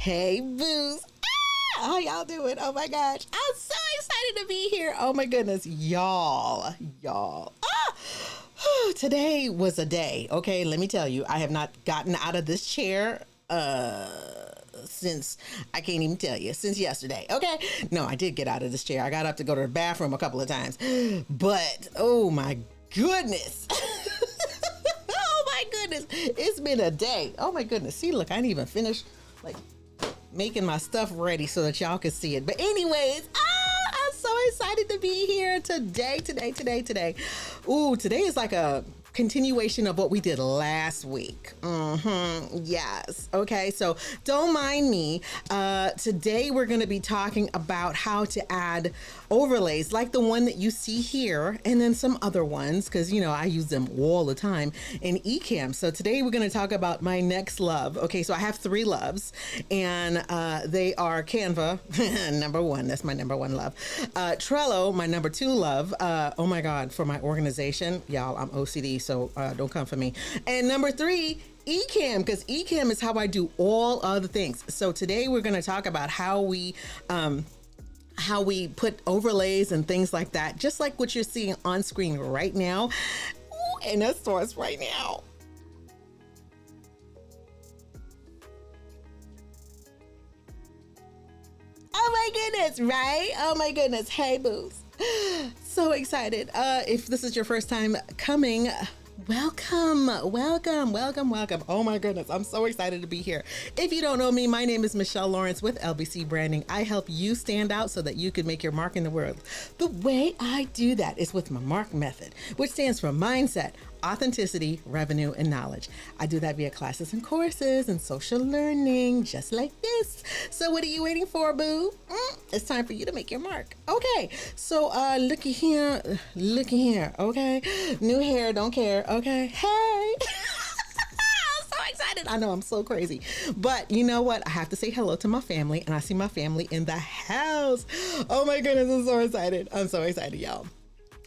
Hey, boos. How y'all doing? Oh my gosh. I'm so excited to be here. Oh my goodness. Y'all. Today was a day. Okay, let me tell you, I have not gotten out of this chair since, I can't even tell you, since yesterday. Okay. No, I did get out of this chair. I got up to go to the bathroom a couple of times, but oh my goodness. Oh my goodness. It's been a day. Oh my goodness. See, look, I didn't even finish like making my stuff ready so that y'all can see it. But anyways, I'm so excited to be here today. Ooh, today is like a continuation of what we did last week. Yes. Okay. So don't mind me. Today we're going to be talking about how to add overlays like the one that you see here, and then some other ones, because you know I use them all the time in Ecamm. So today we're going to talk about my next love. Okay, so I have 3 loves, and they are Canva, number 1. That's my number 1 love. Trello, my number 2 love. Oh my God, for my organization, y'all, I'm OCD, so don't come for me. And number 3, Ecamm, because Ecamm is how I do all other things. So today we're going to talk about how we put overlays and things like that, just like what you're seeing on screen right now. Ooh, and that starts right now. Oh my goodness, right? Oh my goodness. Hey, boos. So excited. If this is your first time coming, welcome. Oh my goodness. I'm so excited to be here. If you don't know me, my name is Michelle Lawrence with LBC Branding. I help you stand out so that you can make your mark in the world. The way I do that is with my MARK method, which stands for mindset, authenticity, revenue, and knowledge. I do that via classes and courses and social learning, just like this. So what are you waiting for, boo? It's time for you to make your mark. Okay, so looky here, okay? New hair, don't care, okay? Hey! I'm so excited. I know, I'm so crazy. But you know what? I have to say hello to my family, and I see my family in the house. Oh my goodness, I'm so excited. I'm so excited, y'all.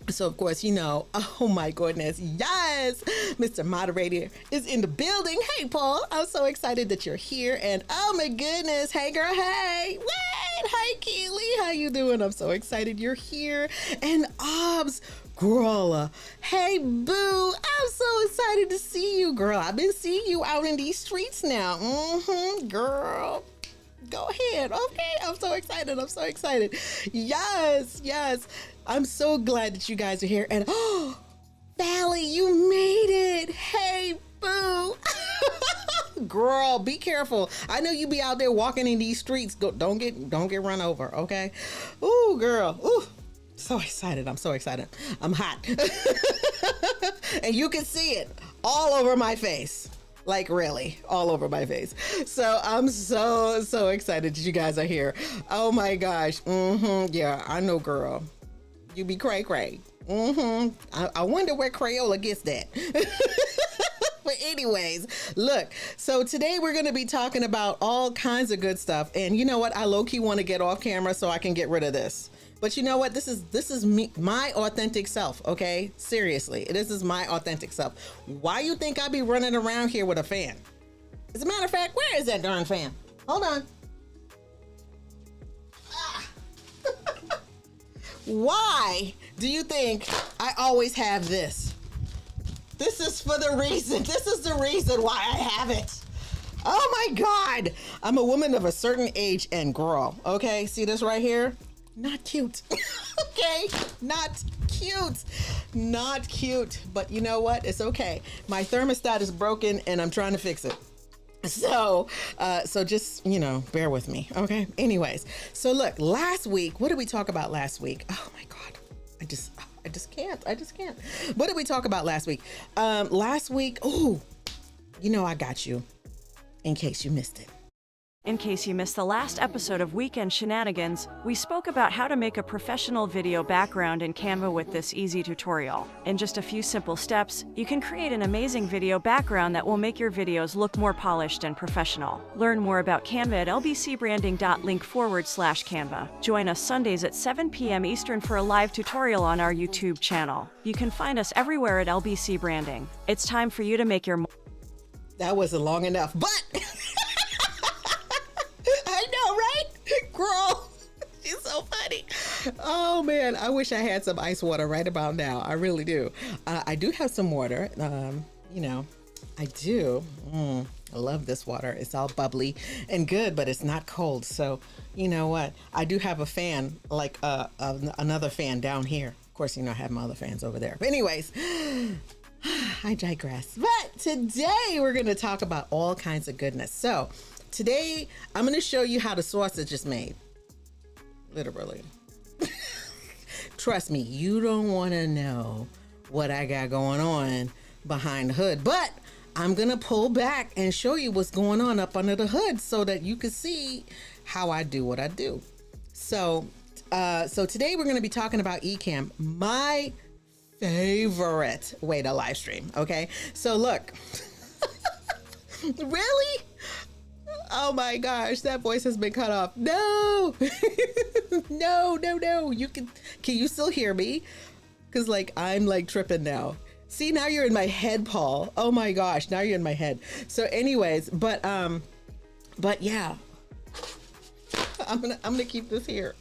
So of course, you know, oh my goodness, yes, Mr. Moderator is in the building. Hey, Paul, I'm so excited that you're here. And oh my goodness, hey girl, hey, wait, hi Keely, how you doing? I'm so excited you're here. And Obs, girl, hey boo, I'm so excited to see you, girl. I've been seeing you out in these streets now. Girl. Go ahead. Okay. I'm so excited. Yes. I'm so glad that you guys are here. And oh, Valley, you made it. Hey, boo. Girl, be careful. I know you be out there walking in these streets. Don't get run over. Okay. Ooh, girl. Ooh. So excited. I'm so excited. I'm hot. And you can see it all over my face. Like really, all over my face. So I'm so excited that you guys are here. Oh my gosh. Yeah, I know, girl. You be cray. I wonder where Crayola gets that. But anyways, look, so today we're going to be talking about all kinds of good stuff. And you know what? I low-key want to get off camera so I can get rid of this. But you know what? This is me, my authentic self, okay? Seriously, this is my authentic self. Why you think I be running around here with a fan? As a matter of fact, where is that darn fan? Hold on. Why do you think I always have this? This is the reason why I have it. Oh my God. I'm a woman of a certain age and girl, okay? See this right here? Not cute. Okay, not cute, but you know what? It's okay. My thermostat is broken and I'm trying to fix it. So just, you know, bear with me. Okay. Anyways, so look, last week, what did we talk about last week? Oh my God. I just can't. What did we talk about last week? Last week, oh, you know, I got you in case you missed it. In case you missed the last episode of Weekend Shenanigans, we spoke about how to make a professional video background in Canva with this easy tutorial. In just a few simple steps, you can create an amazing video background that will make your videos look more polished and professional. Learn more about Canva at lbcbranding.link/Canva. Join us Sundays at 7 p.m. Eastern for a live tutorial on our YouTube channel. You can find us everywhere at LBC Branding. It's time for you to make your... That wasn't long enough, but... Oh man, I wish I had some ice water right about now. I really do. I do have some water. You know, I do. I love this water. It's all bubbly and good, but it's not cold. So, you know what? I do have a fan, like another fan down here. Of course, you know, I have my other fans over there. But anyways, I digress. But today we're going to talk about all kinds of goodness. So today I'm going to show you how the sausage is made. Literally. Trust me, you don't want to know what I got going on behind the hood, but I'm going to pull back and show you what's going on up under the hood so that you can see how I do what I do. So today we're going to be talking about Ecamm, my favorite way to live stream. Okay. So look, really? Oh my gosh, that voice has been cut off. No, no. Can you still hear me? Cause like, I'm like tripping now. See, now you're in my head, Paul. Oh my gosh, now you're in my head. So anyways, but yeah, I'm gonna keep this here.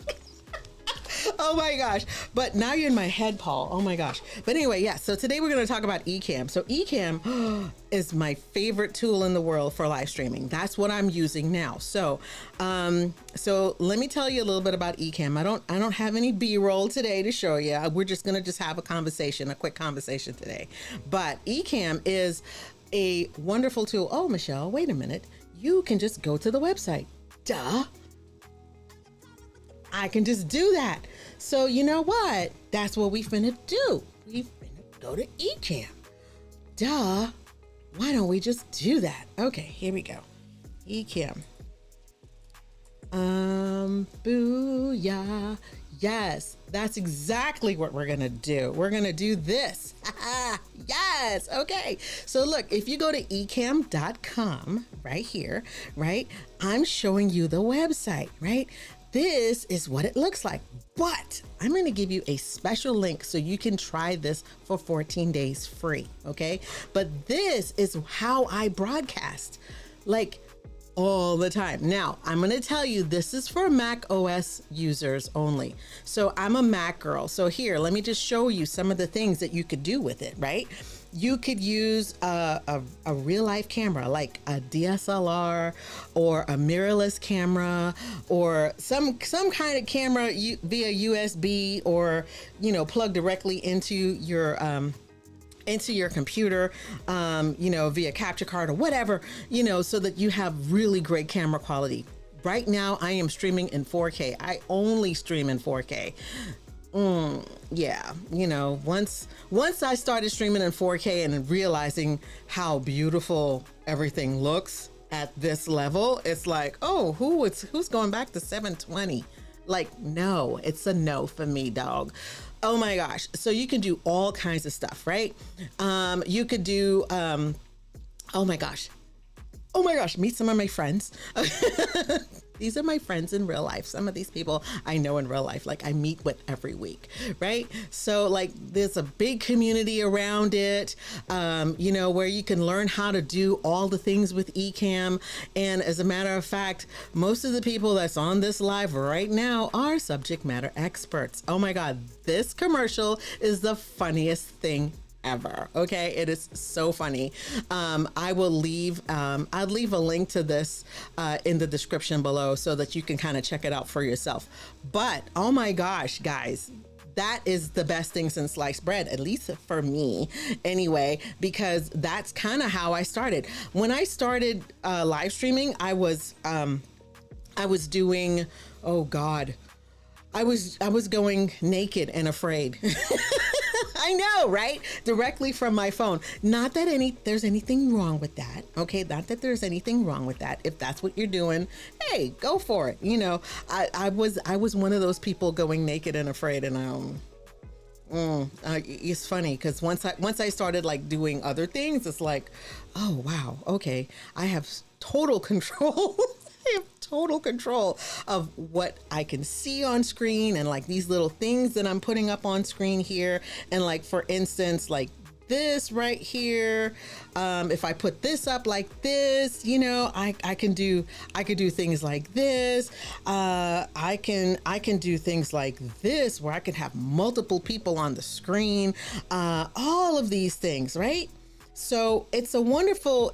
Oh my gosh. But now you're in my head, Paul. Oh my gosh. But anyway, yeah. So today we're going to talk about Ecamm. So Ecamm is my favorite tool in the world for live streaming. That's what I'm using now. So, so let me tell you a little bit about Ecamm. I don't have any B-roll today to show you. We're just going to have a quick conversation today. But Ecamm is a wonderful tool. Oh, Michelle, wait a minute. You can just go to the website. Duh. I can just do that. So you know what? That's what we finna do. We finna go to Ecamm. Duh. Why don't we just do that? Okay, here we go. Ecamm. Booyah. Yes, that's exactly what we're gonna do. We're gonna do this. Yes, okay. So look, if you go to ecamm.com right here, right? I'm showing you the website, right? This is what it looks like, but I'm going to give you a special link so you can try this for 14 days free. Okay. But this is how I broadcast, like all the time. Now I'm going to tell you, this is for Mac OS users only. So I'm a Mac girl. So here, let me just show you some of the things that you could do with it, right? You could use a real life camera, like a DSLR or a mirrorless camera, or some kind of camera via USB, or, you know, plug directly into your computer, you know, via capture card or whatever, you know, so that you have really great camera quality. Right now, I am streaming in 4K. I only stream in 4K. Yeah, you know, once I started streaming in 4K and realizing how beautiful everything looks at this level, it's like, oh, who's going back to 720? Like, no, it's a no for me, dog. Oh my gosh. So you can do all kinds of stuff, right? You could do, oh my gosh, meet some of my friends. These are my friends in real life. Some of these people I know in real life, like I meet with every week, right? So like there's a big community around it, you know, where you can learn how to do all the things with Ecamm. And as a matter of fact, most of the people that's on this live right now are subject matter experts. Oh my God, this commercial is the funniest thing ever. Okay, it is so funny. I'll leave a link to this in the description below so that you can kind of check it out for yourself. But oh my gosh, guys, that is the best thing since sliced bread, at least for me anyway, because that's kind of how I started. When I started live streaming, I was doing, oh God, I was going naked and afraid. I know, right? Directly from my phone. Not that there's anything wrong with that. Okay. Not that there's anything wrong with that. If that's what you're doing, hey, go for it. You know, I was one of those people going naked and afraid, and it's funny because once I started like doing other things, it's like, oh wow, okay, I have total control. I have total control of what I can see on screen, and like these little things that I'm putting up on screen here. And like, for instance, like this right here, if I put this up like this, you know, I can do things like this. I can do things like this where I can have multiple people on the screen. All of these things, right? So it's a wonderful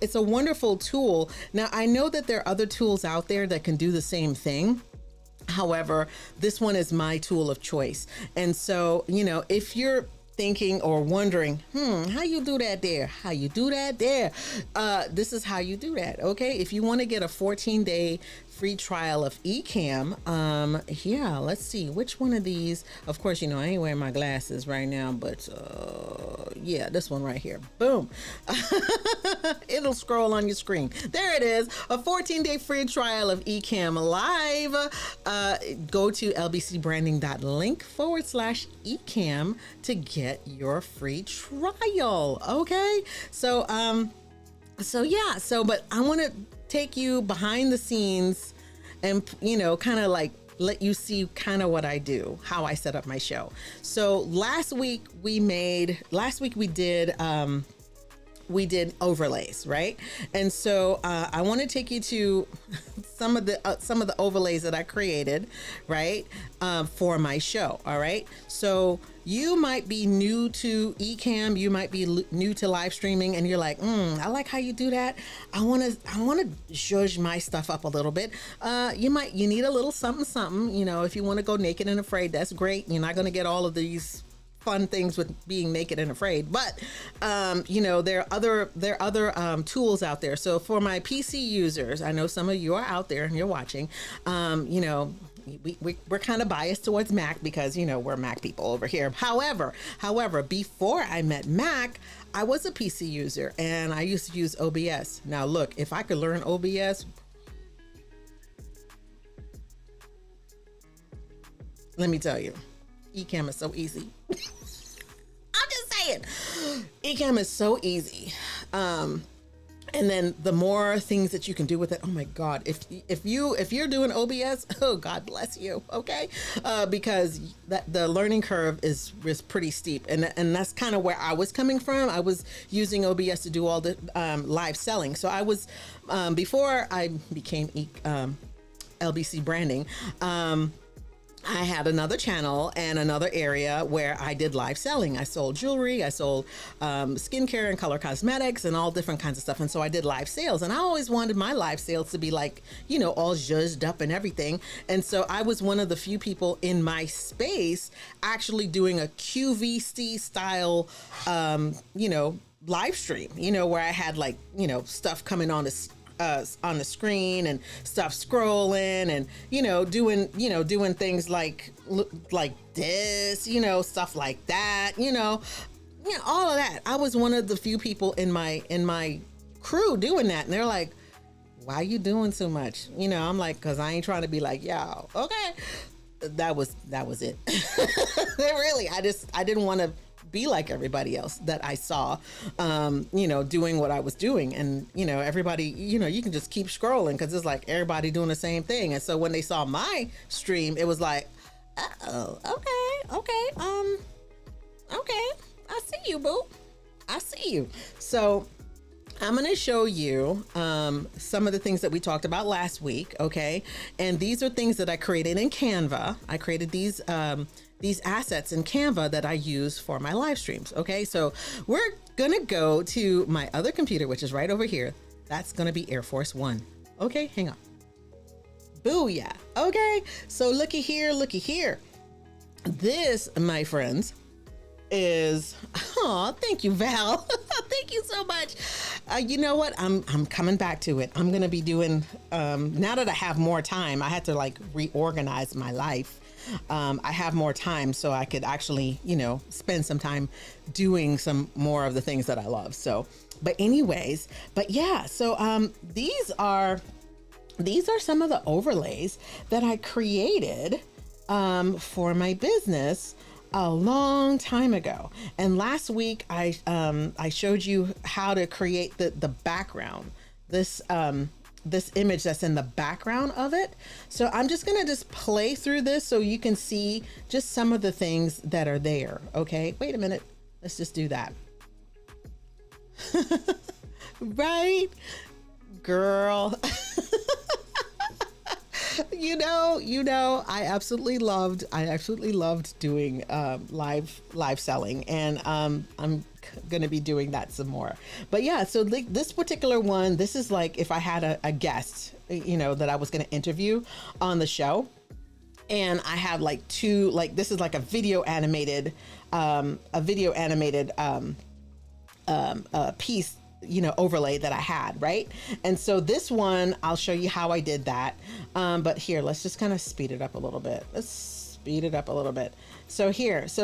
tool. Now, I know that there are other tools out there that can do the same thing. However, this one is my tool of choice. And so, you know, if you're thinking or wondering, how you do that there? How you do that there? This is how you do that. Okay. If you want to get a 14-day free trial of Ecamm, yeah, let's see which one of these. Of course, you know, I ain't wearing my glasses right now, but yeah, this one right here. Boom. It'll scroll on your screen. There it is. A 14-day free trial of Ecamm Live. Go to lbcbranding.link/Ecamm to get your free trial. Okay. So yeah, but I want to take you behind the scenes and, you know, kind of like let you see kind of what I do, how I set up my show. So last week we did overlays, right? And so I want to take you to some of the overlays that I created, right, for my show. All right. So you might be new to Ecamm, you might be new to live streaming, and you're like, I like how you do that. I want to zhuzh my stuff up a little bit. You need a little something. You know, if you want to go naked and afraid, that's great. You're not going to get all of these fun things with being naked and afraid, but you know, there are other tools out there. So for my PC users, I know some of you are out there and you're watching. You know, we're kind of biased towards Mac because, you know, we're Mac people over here. However, before I met Mac, I was a PC user and I used to use OBS. Now look, if I could learn OBS, let me tell you, Ecamm is so easy. I'm just saying, Ecamm is so easy. And then the more things that you can do with it, oh my God! If you're doing OBS, oh God bless you, okay? Because the learning curve is pretty steep, and that's kind of where I was coming from. I was using OBS to do all the live selling. So I was before I became LBC branding. I had another channel and another area where I did live selling. I sold jewelry, I sold skincare and color cosmetics and all different kinds of stuff. And so I did live sales, and I always wanted my live sales to be like, you know, all zhuzhed up and everything. And so I was one of the few people in my space actually doing a QVC style, you know, live stream, you know, where I had like, you know, stuff coming on the screen and stuff scrolling and, you know, doing things like this, you know, stuff like that, you know, all of that. I was one of the few people in my crew doing that. And they're like, why are you doing so much? You know, I'm like, cause I ain't trying to be like, yo, okay. That was it. Really, I didn't want to be like everybody else that I saw, you know, doing what I was doing. And, you know, everybody, you know, you can just keep scrolling because it's like everybody doing the same thing. And so when they saw my stream, it was like, oh, okay, I see you, boo. I see you. So I'm going to show you some of the things that we talked about last week. Okay. And these are things that I created in Canva. I created these assets in Canva that I use for my live streams. Okay. So we're going to go to my other computer, which is right over here. That's going to be Air Force One. Okay. Hang on. Booyah. Okay. So looky here. This, my friends, is, thank you, Val. Thank you so much. You know what? I'm coming back to it. I'm going to be doing, now that I have more time, I had to like reorganize my life. I have more time so I could actually, you know, spend some time doing some more of the things that I love. So, but yeah, so, these are some of the overlays that I created, for my business a long time ago. And last week I showed you how to create the background, this image that's in the background of it. So I'm just going to just play through this so you can see just some of the things that are there. Okay. Wait a minute. Let's just do that. Right? Girl. I absolutely loved doing live selling, and I'm gonna be doing that some more. But yeah, so this particular one, this is like if I had a guest, that I was gonna interview on the show, and I have like two, like this is like a video animated piece, overlay that I had, right? And so this one, I'll show you how I did that. But here, let's just kind of speed it up a little bit. So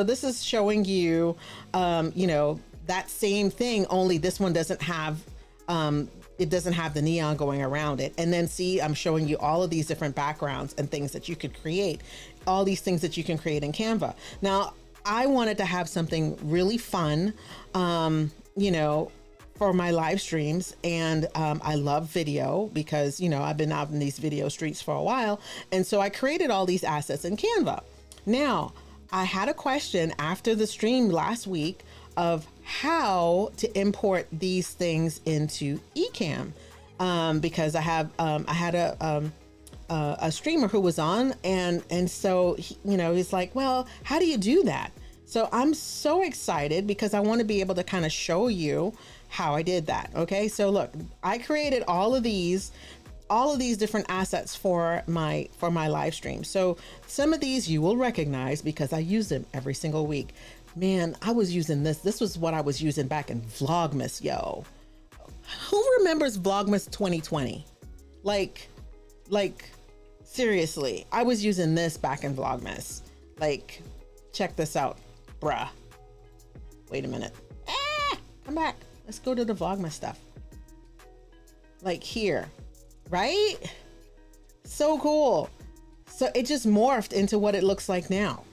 this is showing you, that same thing, only this one doesn't have, it doesn't have the neon going around it. And then see, I'm showing you all of these different backgrounds and things that you could create, all these things that you can create in Canva. Now, I wanted to have something really fun, for my live streams. And I love video because, I've been out in these video streets for a while. And so I created all these assets in Canva. Now, I had a question after the stream last week of how to import these things into Ecamm, because I had a streamer who was on, and so he's like, well, how do you do that? So I'm so excited because I want to be able to kind of show you how I did that. Okay, so look, I created all of these different assets for my live stream. So some of these you will recognize because I use them every single week. Man, I was using this. This was what I was using back in Vlogmas, yo. Who remembers Vlogmas 2020? Like, seriously, I was using this back in Vlogmas. Like, check this out, bruh. Wait a minute. Come back. Let's go to the Vlogmas stuff. Like here, right? So cool. So it just morphed into what it looks like now.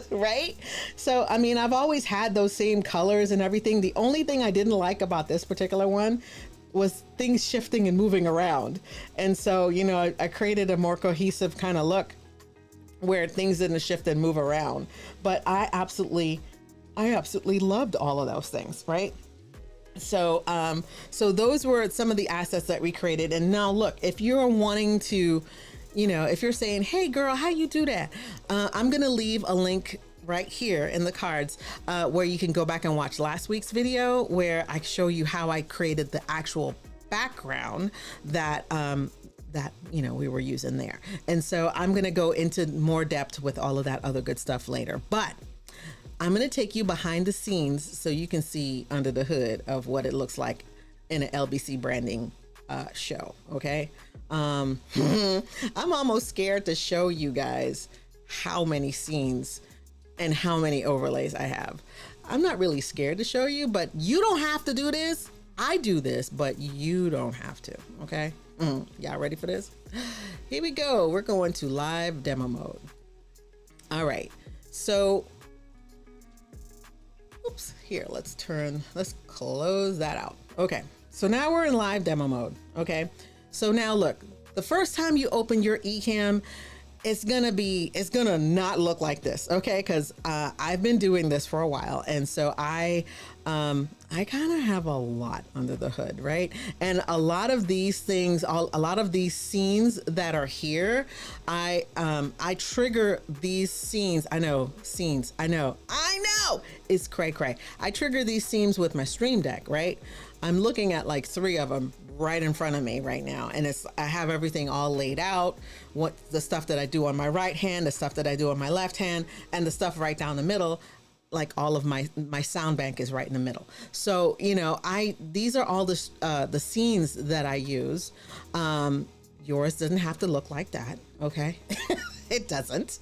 Right? So, I mean, I've always had those same colors and everything. The only thing I didn't like about this particular one was things shifting and moving around. And so, I created a more cohesive kind of look where things didn't shift and move around. But I absolutely loved all of those things, right? So, so those were some of the assets that we created. And now look, if you're wanting to, if you're saying, hey girl, how you do that? I'm going to leave a link right here in the cards, where you can go back and watch last week's video where I show you how I created the actual background that, we were using there. And so I'm going to go into more depth with all of that other good stuff later, but I'm going to take you behind the scenes so you can see under the hood of what it looks like in an LBC branding show. Okay. I'm almost scared to show you guys how many scenes and how many overlays I have. I'm not really scared to show you, but you don't have to do this. I do this, but you don't have to. Okay. Y'all ready for this? Here we go. We're going to live demo mode. All right. So, oops, here, let's close that out. Okay. So now we're in live demo mode. Okay. So now look, the first time you open your Ecamm, it's gonna not look like this, okay? Because I've been doing this for a while, and so I kind of have a lot under the hood, right? And a lot of these things, a lot of these scenes that are here, I trigger these scenes. I know, it's cray. I trigger these scenes with my Stream Deck, right? I'm looking at like 3 of them right in front of me right now. And I have everything all laid out. What the stuff that I do on my right hand, the stuff that I do on my left hand, and the stuff right down the middle, like all of my sound bank is right in the middle. So, these are all the scenes that I use. Yours doesn't have to look like that. Okay. It doesn't.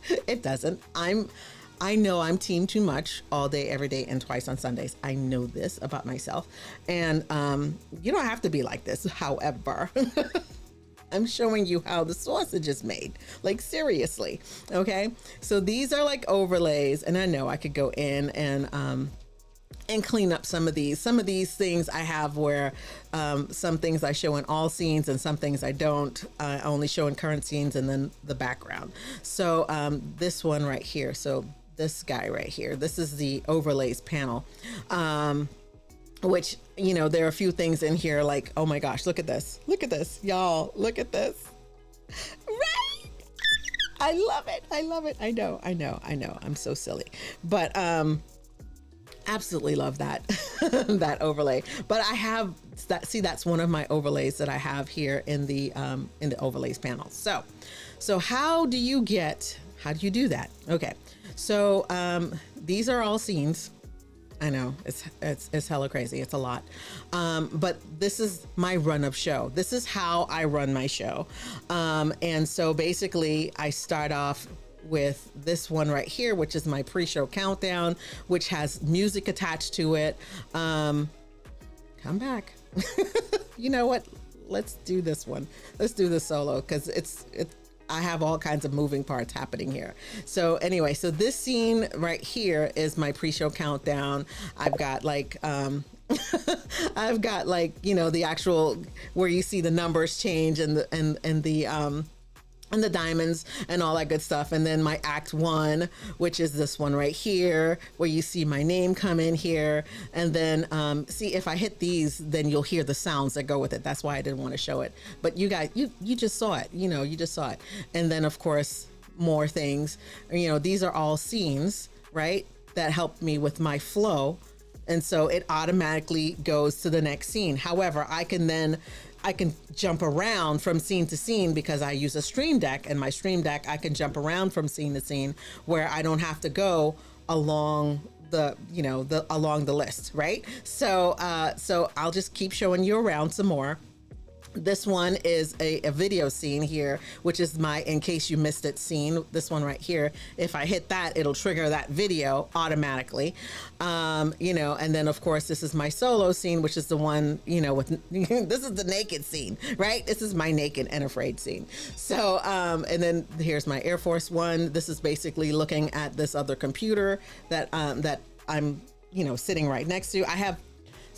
I know I'm team too much all day, every day, and twice on Sundays. I know this about myself. And you don't have to be like this. However, I'm showing you how the sausage is made. Like, seriously. Okay. So these are like overlays. And I know I could go in and clean up some of these. Some of these things I have where some things I show in all scenes and some things I don't. I only show in current scenes and then the background. So this one right here. So this guy right here, this is the overlays panel. which, you know, there are a few things in here like, oh my gosh, look at this, y'all, look at this. Right? I love it. I know. I'm so silly, but absolutely love that that overlay. But I have that. See, that's one of my overlays that I have here in the overlays panel. So how do you do that? Okay, so these are all scenes. I know it's hella crazy. It's a lot. But this is my run of show. This is how I run my show. And so basically I start off with this one right here, which is my pre-show countdown, which has music attached to it. Come back. You know what? Let's do this one. Let's do the solo because I have all kinds of moving parts happening here. So anyway, so this scene right here is my pre-show countdown. I've got like, I've got like, you know, the actual where you see the numbers change and the diamonds and all that good stuff. And then my act 1, which is this one right here, where you see my name come in here. And then see, if I hit these, then you'll hear the sounds that go with it. That's why I didn't want to show it. But you guys, you just saw it, you know, you just saw it. And then of course, more things, you know, these are all scenes, right? That help me with my flow. And so it automatically goes to the next scene. However, I can jump around from scene to scene because I use a Stream Deck, and my Stream Deck, I can jump around from scene to scene where I don't have to go along along the list, right? So I'll just keep showing you around some more. This one is a video scene here, which is my in case you missed it scene. This one right here, if I hit that, it'll trigger that video automatically. You know, and then of course, this is my solo scene, which is the one, you know, with this is the naked scene, right? This is my naked and afraid scene. So, and then here's my Air Force One. This is basically looking at this other computer that I'm, you know, sitting right next to. I have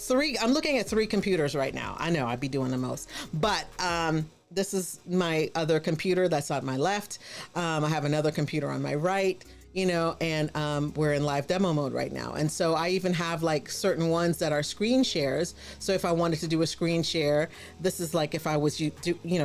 I'm looking at 3 computers right now. I know I'd be doing the most, but this is my other computer that's on my left. I have another computer on my right, you know, and we're in live demo mode right now. And so I even have like certain ones that are screen shares. So if I wanted to do a screen share, this is like if I was,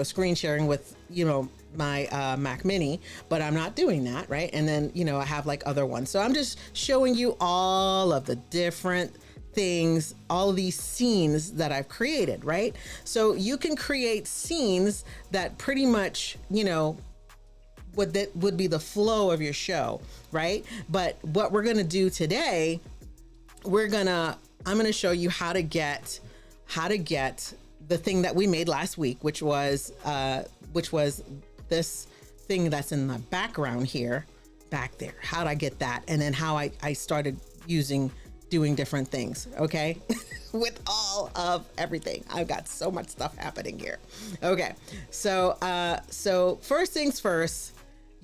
screen sharing with, you know, my Mac Mini, but I'm not doing that, right? And then, you know, I have like other ones. So I'm just showing you all of the different things, all of these scenes that I've created, right? So you can create scenes that pretty much, you know, would be the flow of your show, right? But what we're gonna do today, I'm gonna show you how to get the thing that we made last week, which was this thing that's in the background here, back there. How'd I get that? And then how I started doing different things, okay? With all of everything. I've got so much stuff happening here. Okay, so first things first,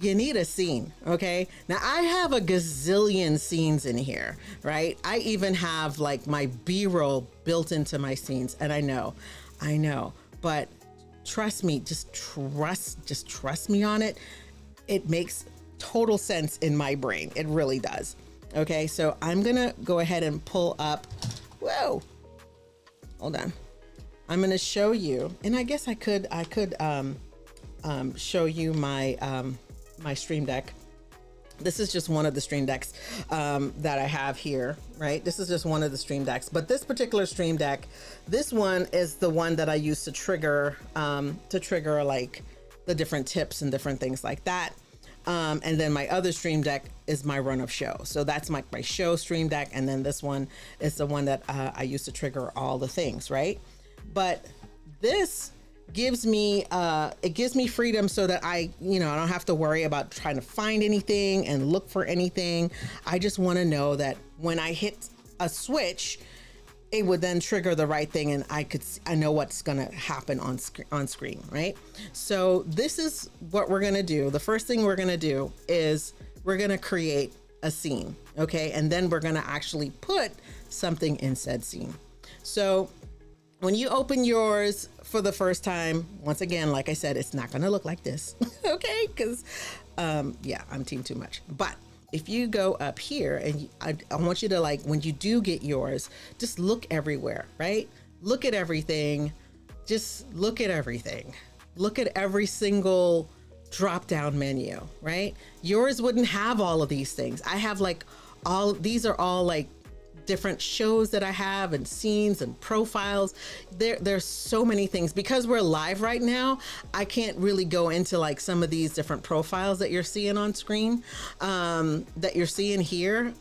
you need a scene, okay? Now I have a gazillion scenes in here, right? I even have like my B-roll built into my scenes, and I know, but trust me, just trust me on it. It makes total sense in my brain. It really does. Okay, so I'm gonna go ahead and pull up, whoa, hold on. I'm gonna show you, and I guess I could show you my, my Stream Deck. This is just one of the Stream Decks that I have here, right? This is just one of the Stream Decks, but this particular Stream Deck, this one is the one that I use to trigger like the different tips and different things like that. And then my other Stream Deck is my run of show. So that's my show Stream Deck. And then this one is the one that I use to trigger all the things, right? But this gives me, freedom so that I don't have to worry about trying to find anything and look for anything. I just want to know that when I hit a switch, it would then trigger the right thing, and I know what's gonna happen on screen, right? So this is what we're gonna do. The first thing we're gonna do is we're gonna create a scene, okay? And then we're gonna actually put something in said scene. So when you open yours for the first time, once again, like I said, it's not gonna look like this, okay? Because, yeah, I'm team too much. But if you go up here and I want you to, like, when you do get yours, just look everywhere, right? Look at everything. Just look at everything. Look at every single drop down menu, right? Yours wouldn't have all of these things. I have like these are all like different shows that I have and scenes and profiles. There's so many things. Because we're live right now, I can't really go into like some of these different profiles that you're seeing on screen, that you're seeing here.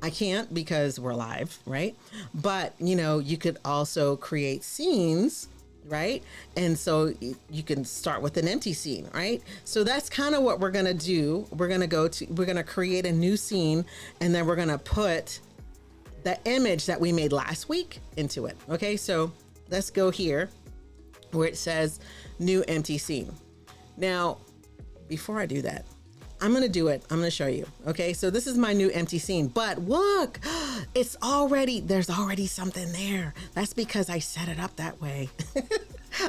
I can't because we're live, right? But you could also create scenes, right? And so you can start with an empty scene, right? So that's kind of what we're gonna do. We're gonna create a new scene, and then we're gonna put the image that we made last week into it. Okay, so let's go here where it says new empty scene. Now, before I do that, I'm gonna do it. I'm gonna show you. Okay, so this is my new empty scene, but look, there's already something there. That's because I set it up that way.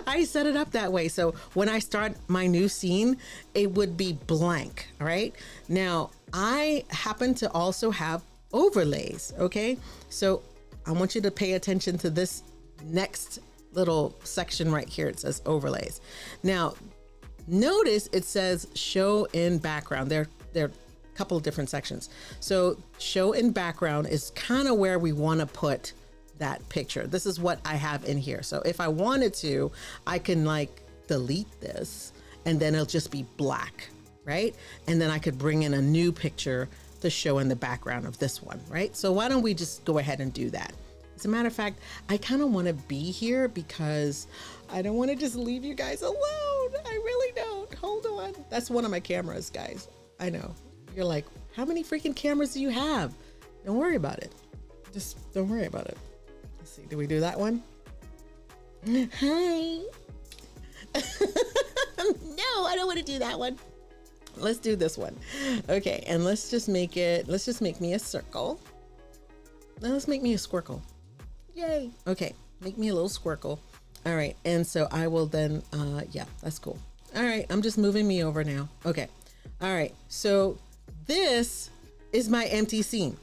I set it up that way. So when I start my new scene, it would be blank. All right. Now, I happen to also have overlays. Okay, so I want you to pay attention to this next little section right here. It says overlays. Now, notice it says show in background. There are a couple of different sections. So show in background is kind of where we want to put that picture. This is what I have in here. So if I wanted to, I can like delete this and then it'll just be black, right? And then I could bring in a new picture to show in the background of this one, right? So why don't we just go ahead and do that? As a matter of fact, I kind of want to be here because I don't want to just leave you guys alone. I really don't. Hold on. That's one of my cameras, guys. I know. You're like, how many freaking cameras do you have? Don't worry about it. Just don't worry about it. Let's see. Do we do that one? Hi. No, I don't want to do that one. Let's do this one. Okay, and let's just make me a circle. Now let's make me a squircle. Yay. Okay, make me a little squircle. All right, and so I will then, yeah, that's cool. All right, I'm just moving me over now. Okay, all right, so this is my empty scene.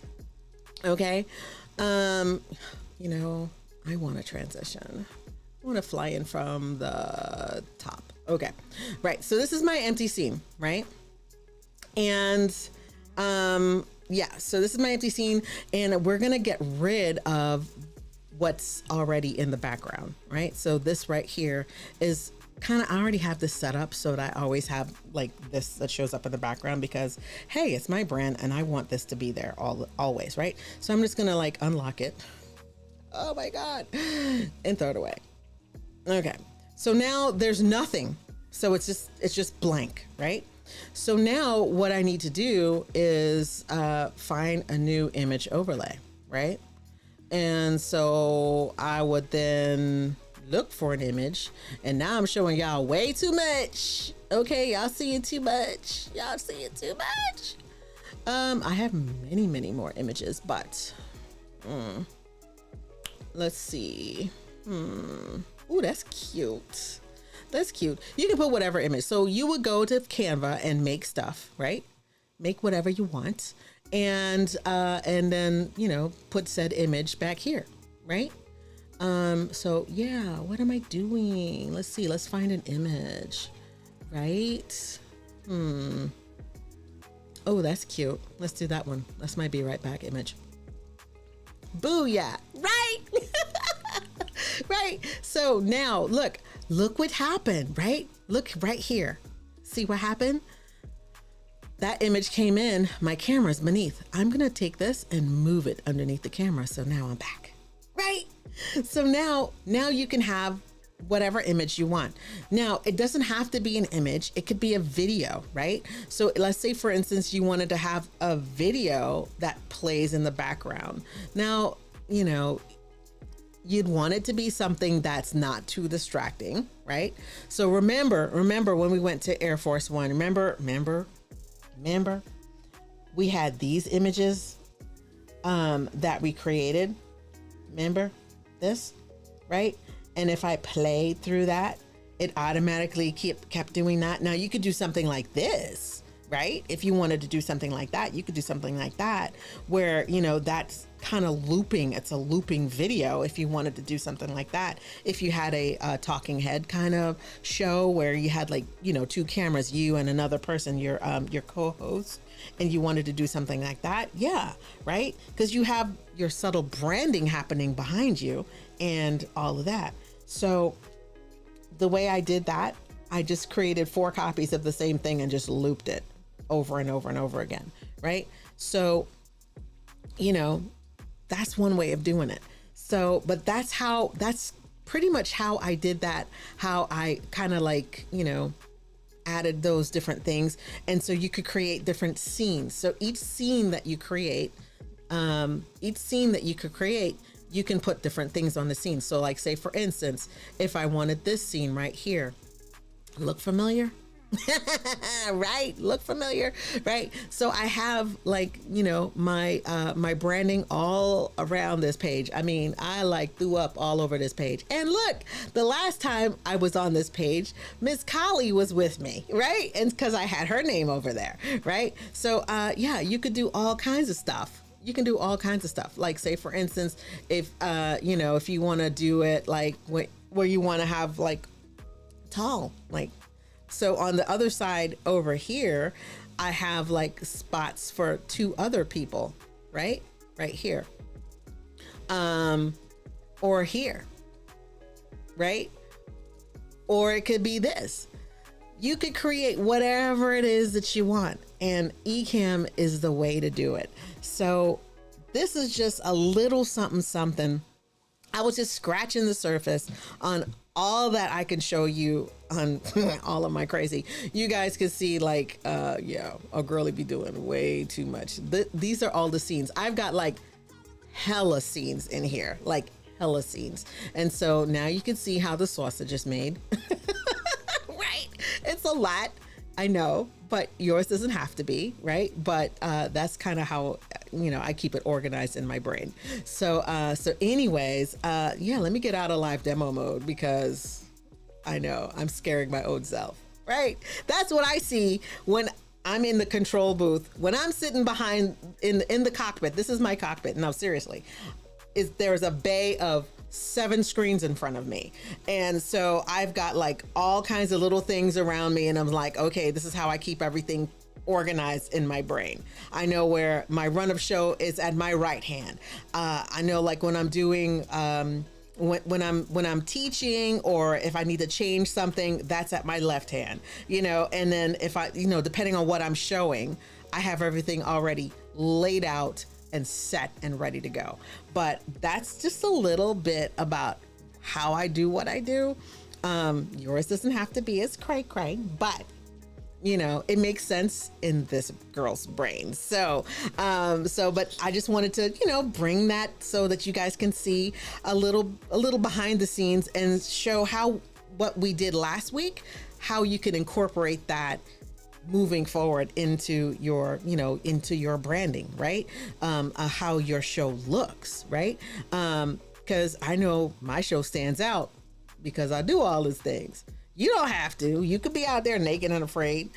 Okay, I want to transition. I want to fly in from the top. Okay, right, so this is my empty scene, right? And yeah, so this is my empty scene, and we're gonna get rid of what's already in the background, right? So this right here is kind of, I already have this set up so that I always have like this that shows up in the background because, hey, it's my brand and I want this to be there always, right? So I'm just gonna like unlock it. Oh my God, and throw it away. Okay, so now there's nothing. So it's just blank, right? So now what I need to do is find a new image overlay, right? And so I would then look for an image, and now I'm showing y'all way too much. Okay, y'all seeing too much. Y'all seeing too much. I have many more images, but let's see. Ooh, that's cute. That's cute. You can put whatever image. So you would go to Canva and make stuff, right? Make whatever you want. And then, put said image back here, right? So yeah, what am I doing? Let's see, let's find an image, right? Oh, that's cute. Let's do that one. That's my be right back image. Booyah, right? Right. So now look what happened, right? Look right here. See what happened? That image came in, my camera's beneath. I'm gonna take this and move it underneath the camera. So now I'm back, right? So now you can have whatever image you want. Now, it doesn't have to be an image. It could be a video, right? So let's say, for instance, you wanted to have a video that plays in the background. Now, you'd want it to be something that's not too distracting, right? So remember when we went to Air Force One, remember, we had these images that we created. Remember this, right? And if I played through that, it automatically kept doing that. Now you could do something like this, right? If you wanted to do something like that, you could do something like that where, you know, that's kind of looping. It's a looping video if you wanted to do something like that. If you had a talking head kind of show where you had like, you know, two cameras, you and another person, your co-host, and you wanted to do something like that. Yeah, right? Because you have your subtle branding happening behind you and all of that. So the way I did that, I just created 4 copies of the same thing and just looped it over and over and over again, right? So, you know, that's one way of doing it. So, but that's pretty much how I did that, how I kind of like, you know, added those different things. And so you could create different scenes. So each scene that you create, you can put different things on the scene. So like, say for instance, if I wanted this scene right here, look familiar? Right? Look familiar, right? So I have like, you know, my branding all around this page. I mean, I like threw up all over this page. And look, the last time I was on this page, Miss Collie was with me, right? And because I had her name over there, right? So yeah, you could do all kinds of stuff. You can do all kinds of stuff. Like say for instance, if you know, if you want to do it like where you want to have like tall, like, so on the other side over here, I have like spots for 2 other people, right? Right here. Or here, right? Or it could be this. You could create whatever it is that you want, and Ecamm is the way to do it. So this is just a little something. I was just scratching the surface on all that I can show you on all of my crazy. You guys can see like, yeah, a girly be doing way too much. These are all the scenes. I've got like hella scenes in here, like hella scenes. And so now you can see how the sausage is made. Right? It's a lot, I know, but yours doesn't have to be, right? But that's kind of how, you know, I keep it organized in my brain. So anyways, yeah, let me get out of live demo mode because I know I'm scaring my own self, right? That's what I see when I'm in the control booth, when I'm sitting behind in the cockpit. This is my cockpit. No, seriously, there's a bay of 7 screens in front of me. And so I've got like all kinds of little things around me. And I'm like, okay, this is how I keep everything organized in my brain. I know where my run of show is at my right hand. I know like when I'm doing, when I'm teaching, or if I need to change something, that's at my left hand, you know. And then if I, you know, depending on what I'm showing, I have everything already laid out and set and ready to go. But that's just a little bit about how I do what I do. Yours doesn't have to be as cray, but you know, it makes sense in this girl's brain. So, but I just wanted to, you know, bring that so that you guys can see a little behind the scenes and show how what we did last week, how you can incorporate that moving forward into your, you know, into your branding, right? How your show looks, right? Because I know my show stands out because I do all these things. You don't have to. You could be out there naked and afraid.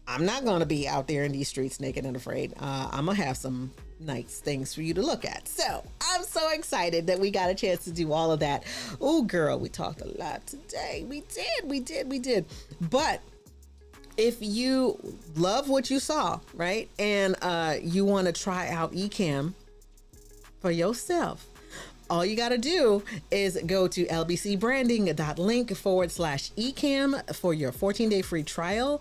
I'm not going to be out there in these streets naked and afraid. I'm going to have some nice things for you to look at. So I'm so excited that we got a chance to do all of that. Oh, girl, we talked a lot today. We did. But if you love what you saw, right, and you want to try out Ecamm for yourself, all you got to do is go to lbcbranding.link/Ecamm for your 14-day free trial.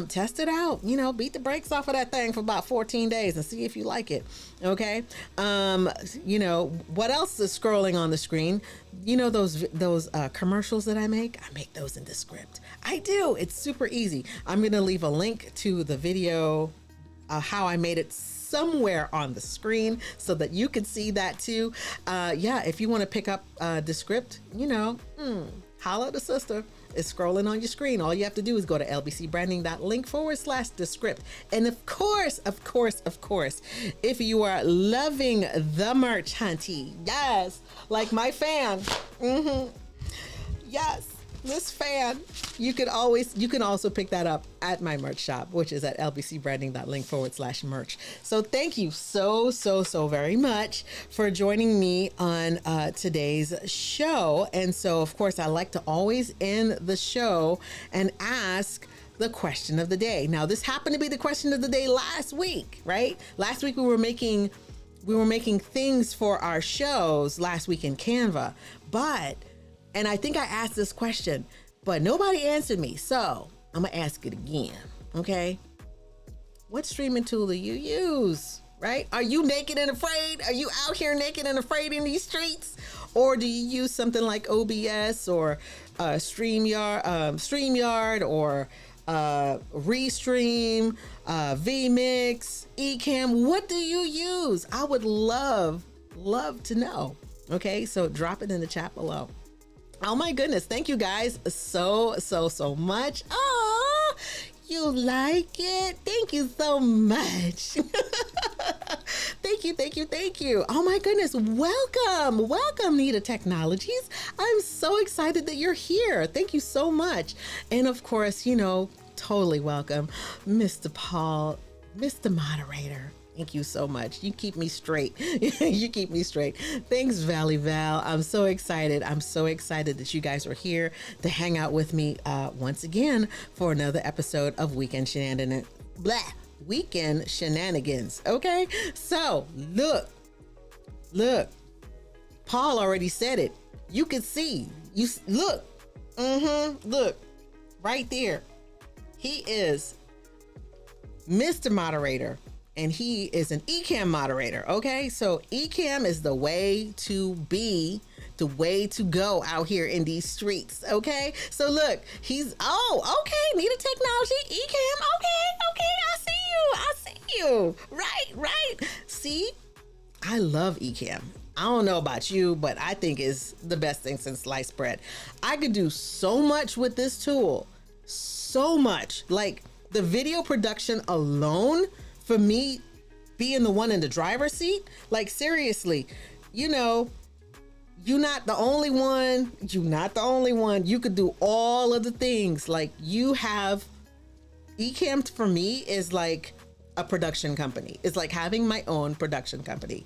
Test it out, you know, beat the brakes off of that thing for about 14 days and see if you like it. Okay. You know, what else is scrolling on the screen? You know, those commercials that I make those in the script. I do. It's super easy. I'm going to leave a link to the video, how I made it, somewhere on the screen so that you can see that too. Yeah, if you want to pick up the script, you know, holla at the sister. It's scrolling on your screen. All you have to do is go to lbcbranding.link/the script. And of course, if you are loving the merch, hunty, yes, like my fan, yes, this fan. You can also pick that up at my merch shop, which is at lbcbranding.link/merch. So thank you so very much for joining me on today's show. And so, of course, I like to always end the show and ask the question of the day. Now, this happened to be the question of the day last week, right? Last week we were making things for our shows last week in Canva, and I think I asked this question, but nobody answered me. So I'm gonna ask it again. Okay. What streaming tool do you use? Right? Are you naked and afraid? Are you out here naked and afraid in these streets? Or do you use something like OBS or StreamYard or Restream, vMix, Ecamm? What do you use? I would love to know. Okay, so drop it in the chat below. Oh my goodness, thank you guys so much. Oh, you like it? Thank you so much. Thank you. Oh my goodness, welcome Nita Technologies. I'm so excited that you're here. Thank you so much. And of course, totally welcome Mr. Paul, Mr. Moderator. Thank you so much. You keep me straight. Thanks, Valley Val. I'm so excited that you guys are here to hang out with me once again for another episode of Weekend Shenanigans. Okay, so look, Paul already said it. You can see, look right there. He is Mr. Moderator, and he is an Ecamm moderator. Okay, so Ecamm is the way to be, the way to go out here in these streets. Okay, so look, Nita Technology, Ecamm. Okay, I see you. Right. See, I love Ecamm. I don't know about you, but I think it's the best thing since sliced bread. I could do so much with this tool, so much. Like the video production alone, for me being the one in the driver's seat, like seriously, you're not the only one. You could do all of the things. Like you have Ecamm for me is like a production company. It's like having my own production company.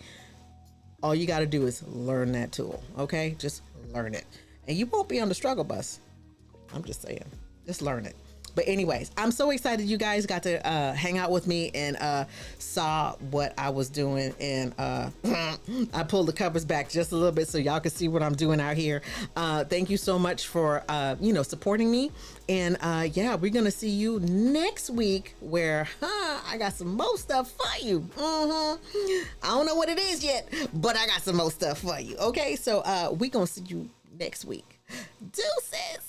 All you got to do is learn that tool. Okay. Just learn it and you won't be on the struggle bus. I'm just saying, just learn it. But anyways, I'm so excited you guys got to hang out with me and saw what I was doing. And I pulled the covers back just a little bit so y'all can see what I'm doing out here. Thank you so much for, supporting me. And we're going to see you next week where I got some more stuff for you. I don't know what it is yet, but I got some more stuff for you. Okay, so we're going to see you next week. Deuces.